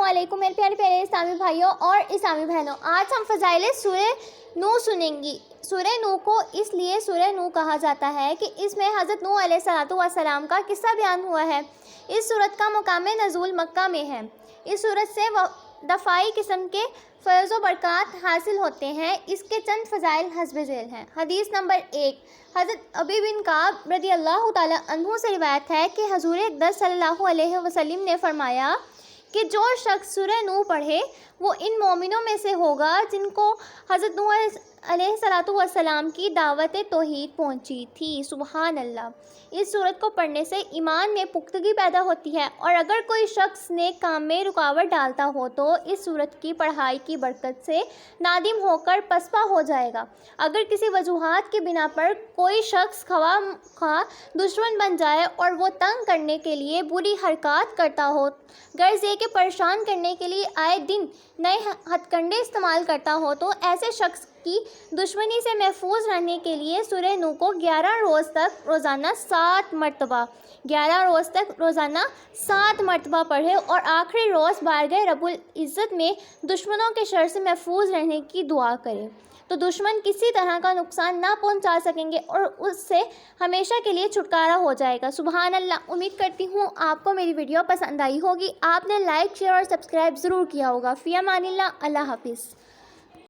علیکم میرے پیارے پیارے اسلامی بھائیوں اور اسلامی بہنوں، آج ہم فضائل سورہ نوح سنیں گی۔ سورہ نوح کو اس لیے سورہ نوح کہا جاتا ہے کہ اس میں حضرت نوح علیہ السلام کا قصہ بیان ہوا ہے۔ اس سورت کا مقام نزول مکہ میں ہے۔ اس سورت سے دفاعی قسم کے فیض و برکات حاصل ہوتے ہیں۔ اس کے چند فضائل حسب ذیل ہیں۔ حدیث نمبر 1، حضرت ابی بن کعب رضی اللہ تعالی عنہ سے روایت ہے کہ حضور اقدس صلی اللہ علیہ وسلم نے فرمایا کہ جو شخص سورہ نوح پڑھے وہ ان مومنوں میں سے ہوگا جن کو حضرت نوح علیہ السلام کی دعوت توحید پہنچی تھی۔ سبحان اللہ۔ اس سورت کو پڑھنے سے ایمان میں پختگی پیدا ہوتی ہے، اور اگر کوئی شخص نیک کام میں رکاوٹ ڈالتا ہو تو اس سورت کی پڑھائی کی برکت سے نادم ہو کر پسپا ہو جائے گا۔ اگر کسی وجوہات کی بنا پر کوئی شخص خواہ دشمن بن جائے اور وہ تنگ کرنے کے لیے بری حرکات کرتا ہو، غرض یہ کہ پریشان کرنے کے لیے آئے دن نئے ہتھ کنڈے استعمال کرتا ہو، تو ایسے شخص کی دشمنی سے محفوظ رہنے کے لیے سورہ نوح کو 11 روز تک روزانہ 7 مرتبہ پڑھے، اور آخری روز بارگاہ رب العزت میں دشمنوں کے شر سے محفوظ رہنے کی دعا کرے، تو دشمن کسی طرح کا نقصان نہ پہنچا سکیں گے اور اس سے ہمیشہ کے لیے چھٹکارا ہو جائے گا۔ سبحان اللہ۔ امید کرتی ہوں آپ کو میری ویڈیو پسند آئی ہوگی۔ آپ نے لائک، شیئر اور سبسکرائب ضرور کیا ہوگا۔ فی امان اللہ۔ اللہ حافظ۔